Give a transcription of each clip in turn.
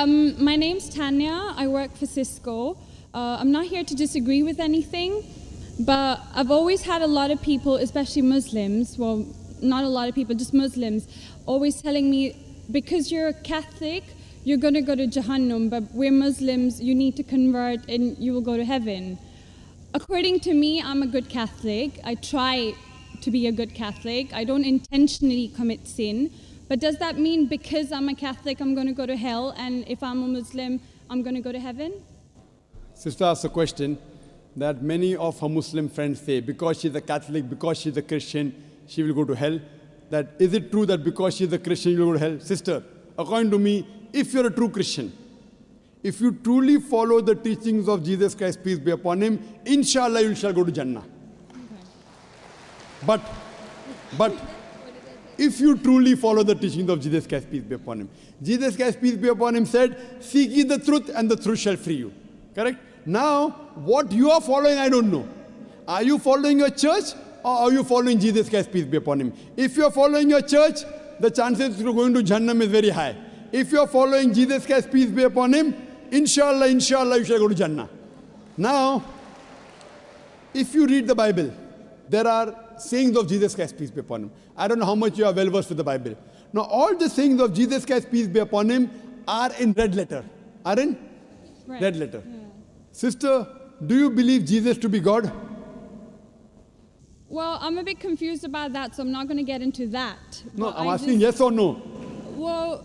My name's Tanya. I work for Cisco. I'm not here to disagree with anything, but I've always had a lot of people, especially Muslims, well, not a lot of people, just Muslims, always telling me, because you're a Catholic, you're going to go to Jahannam, but we're Muslims, you need to convert and you will go to heaven. According to me, I'm a good Catholic. I try to be a good Catholic. I don't intentionally commit sin. But does that mean because I'm a Catholic, I'm going to go to hell, and if I'm a Muslim, I'm going to go to heaven? Sister asked a question that many of her Muslim friends say, because she's a Catholic, because she's a Christian, she will go to hell. That is it true that because she's a Christian, you will go to hell? Sister, according to me, if you're a true Christian, if you truly follow the teachings of Jesus Christ, peace be upon him, inshallah you shall go to Jannah. Okay. But if you truly follow the teachings of Jesus Christ, peace be upon him, Jesus Christ, peace be upon him, said, seek ye the truth and the truth shall free you. Correct? Now, what you are following, I don't know. Are you following your church or are you following Jesus Christ, peace be upon him? If you are following your church, the chances of going to Jannah is very high. If you are following Jesus Christ, peace be upon him, inshallah, you shall go to Jannah. Now, if you read the Bible, there are sayings of Jesus Christ, peace be upon him. I don't know how much you are well versed with the Bible. Now, all the sayings of Jesus Christ, peace be upon him, are in red letter. Are in red letter. Yeah. Sister, do you believe Jesus to be God? Well, I'm a bit confused about that, so I'm not going to get into that. No, I'm asking yes or no. Well,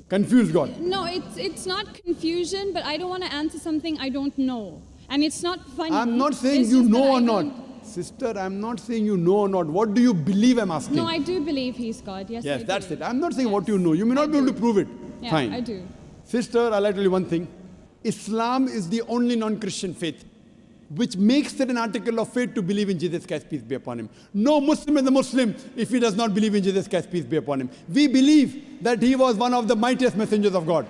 confused God. No, it's not confusion, but I don't want to answer something I don't know. And it's not funny. I'm not saying you know or not. Sister, I'm not saying you know or not. What do you believe I'm asking? No, I do believe he's God. Yes, I that's it. I'm not saying what you know. You may not be able to prove it. Yeah, fine. I do. Sister, I'd like to tell you one thing. Islam is the only non-Christian faith which makes it an article of faith to believe in Jesus Christ, peace be upon him. No Muslim is a Muslim if he does not believe in Jesus Christ, peace be upon him. We believe that he was one of the mightiest messengers of God.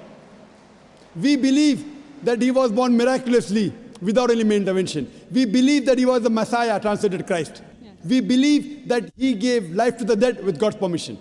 We believe that he was born miraculously without any intervention. We believe that he was the Messiah, translated Christ. Yes. We believe that he gave life to the dead with God's permission.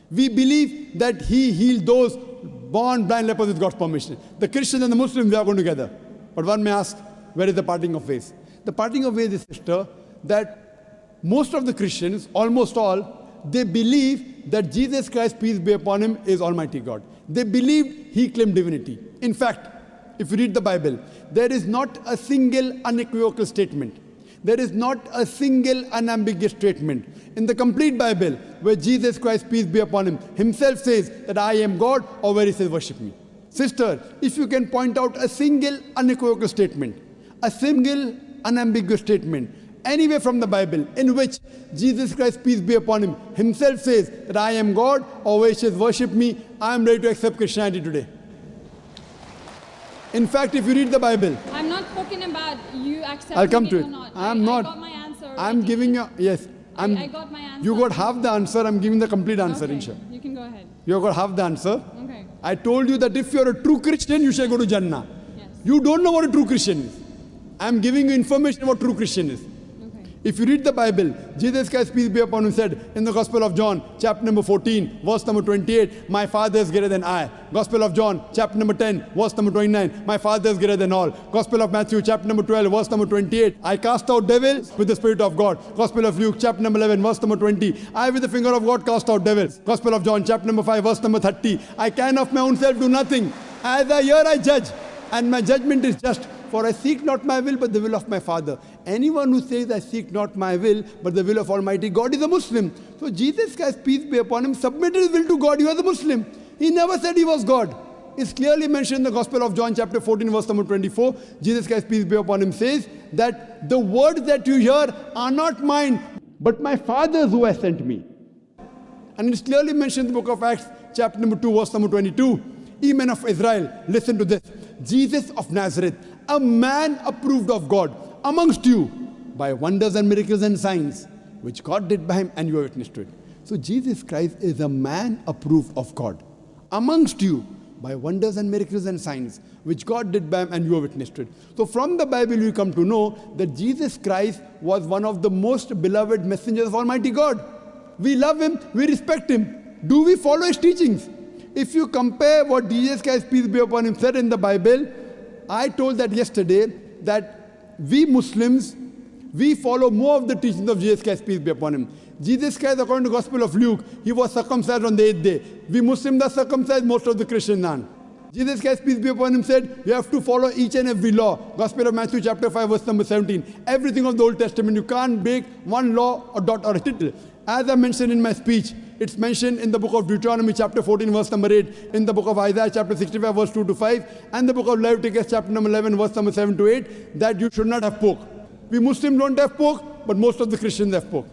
We believe that he healed those born blind lepers with God's permission. The Christians and the Muslims, they are going together. But one may ask, where is the parting of ways? The parting of ways is, sister, that most of the Christians, almost all, they believe that Jesus Christ, peace be upon him, is Almighty God. They believed he claimed divinity. In fact, if you read the Bible, there is not a single unequivocal statement. There is not a single unambiguous statement in the complete Bible where Jesus Christ, peace be upon him, himself says that I am God, or where he says worship me. Sister, if you can point out a single unequivocal statement, a single unambiguous statement, anywhere from the Bible in which Jesus Christ, peace be upon him, himself says that I am God, or where he says worship me, I am ready to accept Christianity today. In fact, if you read the Bible, I'm not talking about you accepting I'll come to it it. or not. I'm not. I got my answer already. I'm giving you, yes. I got my answer. You got half the answer, I'm giving the complete answer, okay, inshallah. You can go ahead. You got half the answer. Okay. I told you that if you're a true Christian, you shall go to Jannah. Yes. You don't know what a true Christian is. I'm giving you information about true Christian is. If you read the Bible, Jesus Christ, peace be upon him, said in the Gospel of John, chapter number 14, verse number 28, my Father is greater than I. Gospel of John, chapter number 10, verse number 29, my Father is greater than all. Gospel of Matthew, chapter number 12, verse number 28, I cast out devils with the Spirit of God. Gospel of Luke, chapter number 11, verse number 20, I with the finger of God cast out devils. Gospel of John, chapter number 5, verse number 30, I can of my own self do nothing. As I hear, I judge, and my judgment is just. For I seek not my will, but the will of my Father. Anyone who says, I seek not my will, but the will of Almighty God is a Muslim. So Jesus Christ, peace be upon him, submitted his will to God. He was a Muslim. He never said he was God. It's clearly mentioned in the Gospel of John, chapter 14, verse number 24. Jesus Christ, peace be upon him, says that the words that you hear are not mine, but my Father's who has sent me. And it's clearly mentioned in the book of Acts, chapter number 2, verse number 22. Ye men of Israel, listen to this. Jesus of Nazareth, a man approved of God amongst you by wonders and miracles and signs, which God did by him, and you are witness to it. So Jesus Christ is a man approved of God amongst you by wonders and miracles and signs, which God did by him, and you are witness to it. So from the Bible you come to know that Jesus Christ was one of the most beloved messengers of Almighty God. We love him, we respect him. Do we follow his teachings? If you compare what Jesus Christ, peace be upon him, said in the Bible, I told that yesterday, that we Muslims, we follow more of the teachings of Jesus Christ, peace be upon him. Jesus Christ, according to the Gospel of Luke, he was circumcised on the 8th day. We Muslims are circumcised, most of the Christians aren't. Jesus Christ, peace be upon him, said, you have to follow each and every law. Gospel of Matthew chapter 5, verse number 17. Everything of the Old Testament, you can't break one law or dot or a tittle. As I mentioned in my speech, it's mentioned in the book of Deuteronomy chapter 14, verse number 8, in the book of Isaiah chapter 65, verse 2 to 5, and the book of Leviticus chapter number 11, verse number 7 to 8, that you should not have pork. We Muslims don't have pork, but most of the Christians have pork.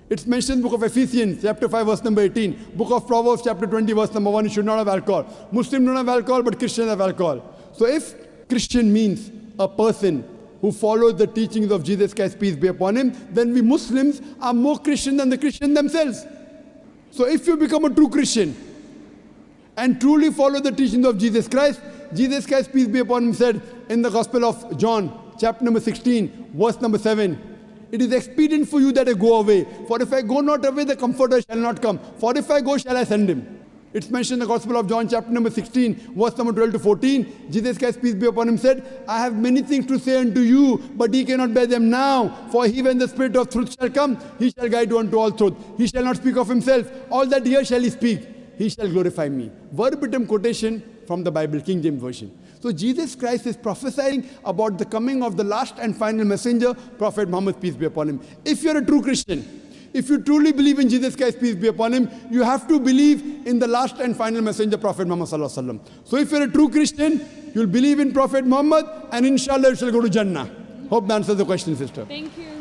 It's mentioned in the book of Ephesians chapter 5, verse number 18, book of Proverbs chapter 20, verse number 1, you should not have alcohol. Muslims don't have alcohol, but Christians have alcohol. So if Christian means a person who follows the teachings of Jesus Christ, peace be upon him, then we Muslims are more Christian than the Christians themselves. So if you become a true Christian and truly follow the teachings of Jesus Christ, peace be upon him, said in the Gospel of John, chapter number 16, verse number 7, it is expedient for you that I go away. For if I go not away, the Comforter shall not come. For if I go, shall I send him. It's mentioned in the Gospel of John, chapter number 16, verse number 12 to 14. Jesus Christ, peace be upon him, said, I have many things to say unto you, but ye cannot bear them now. For he, when the Spirit of truth shall come, he shall guide you unto all truth. He shall not speak of himself. All that here shall he speak. He shall glorify me. Verbatim quotation from the Bible, King James Version. So Jesus Christ is prophesying about the coming of the last and final messenger, Prophet Muhammad, peace be upon him. If you're a true Christian, if you truly believe in Jesus Christ, peace be upon him, you have to believe in the last and final messenger, Prophet Muhammad sallallahu alaihi wasallam. So if you're a true Christian, you'll believe in Prophet Muhammad, and inshallah you shall go to Jannah. Hope that answers the question, sister. Thank you.